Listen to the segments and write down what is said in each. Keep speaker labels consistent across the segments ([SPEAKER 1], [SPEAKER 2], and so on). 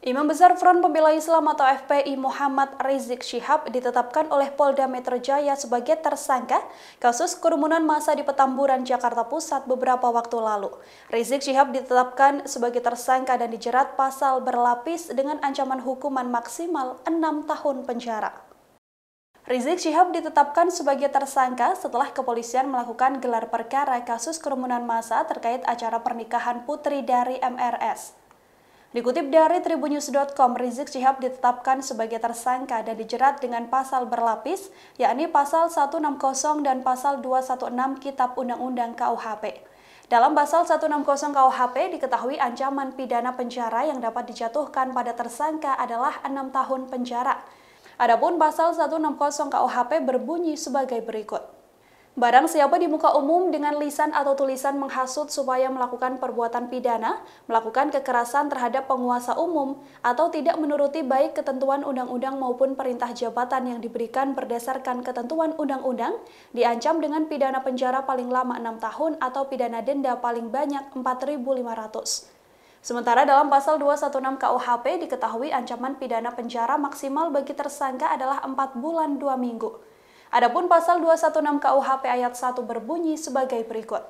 [SPEAKER 1] Imam Besar Front Pembela Islam atau FPI Muhammad Rizik Syihab ditetapkan oleh Polda Metro Jaya sebagai tersangka kasus kerumunan massa di Petamburan, Jakarta Pusat beberapa waktu lalu. Rizik Syihab ditetapkan sebagai tersangka dan dijerat pasal berlapis dengan ancaman hukuman maksimal 6 tahun penjara. Rizik Syihab ditetapkan sebagai tersangka setelah kepolisian melakukan gelar perkara kasus kerumunan massa terkait acara pernikahan putri dari MRS. Dikutip dari tribunnews.com, Rizik Syihab ditetapkan sebagai tersangka dan dijerat dengan pasal berlapis, yakni pasal 160 dan pasal 216 Kitab Undang-Undang KUHP. Dalam pasal 160 KUHP diketahui ancaman pidana penjara yang dapat dijatuhkan pada tersangka adalah 6 tahun penjara. Adapun pasal 160 KUHP berbunyi sebagai berikut. Barang siapa di muka umum dengan lisan atau tulisan menghasut supaya melakukan perbuatan pidana, melakukan kekerasan terhadap penguasa umum, atau tidak menuruti baik ketentuan undang-undang maupun perintah jabatan yang diberikan berdasarkan ketentuan undang-undang, diancam dengan pidana penjara paling lama 6 tahun atau pidana denda paling banyak 4.500. Sementara dalam pasal 216 KUHP diketahui ancaman pidana penjara maksimal bagi tersangka adalah 4 bulan 2 minggu. Adapun pasal 216 KUHP ayat 1 berbunyi sebagai berikut.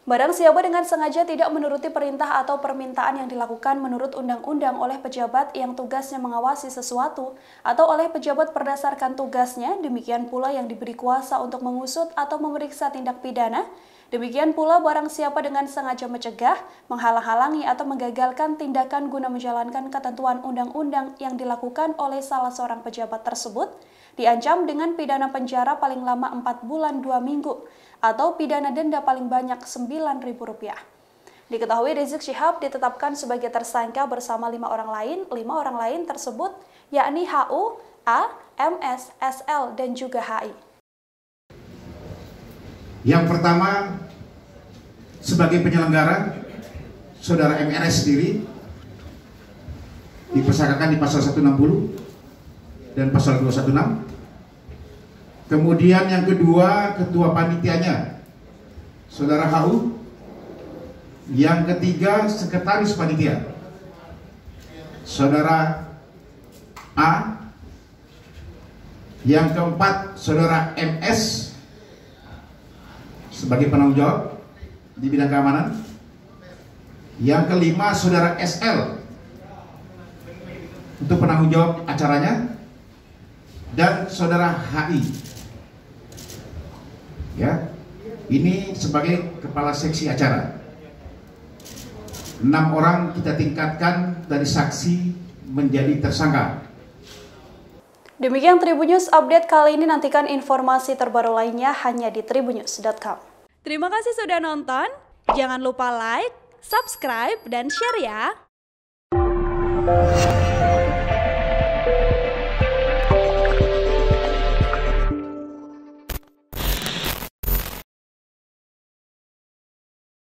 [SPEAKER 1] Barang siapa dengan sengaja tidak menuruti perintah atau permintaan yang dilakukan menurut undang-undang oleh pejabat yang tugasnya mengawasi sesuatu atau oleh pejabat berdasarkan tugasnya, demikian pula yang diberi kuasa untuk mengusut atau memeriksa tindak pidana, demikian pula barang siapa dengan sengaja mencegah, menghalang-halangi atau menggagalkan tindakan guna menjalankan ketentuan undang-undang yang dilakukan oleh salah seorang pejabat tersebut, diancam dengan pidana penjara paling lama 4 bulan 2 minggu atau pidana denda paling banyak Rp9.000. Diketahui Rizik Syihab ditetapkan sebagai tersangka bersama 5 orang lain. 5 orang lain tersebut yakni HU, A, MS, SL, dan juga HI.
[SPEAKER 2] Yang pertama, sebagai penyelenggara, saudara MRS sendiri dipersangkakan di pasal 160 dan pasal 216. Kemudian yang kedua, ketua panitianya saudara HU. Yang ketiga, sekretaris panitia saudara A. Yang keempat, saudara MS sebagai penanggung jawab di bidang keamanan. Yang kelima, saudara SL untuk penanggung jawab acaranya, dan saudara HI, ya, ini sebagai kepala seksi acara. 6 orang kita tingkatkan dari saksi menjadi tersangka.
[SPEAKER 1] Demikian Tribunnews Update kali ini, nantikan informasi terbaru lainnya hanya di tribunnews.com. Terima kasih sudah nonton, jangan lupa like, subscribe, dan share ya.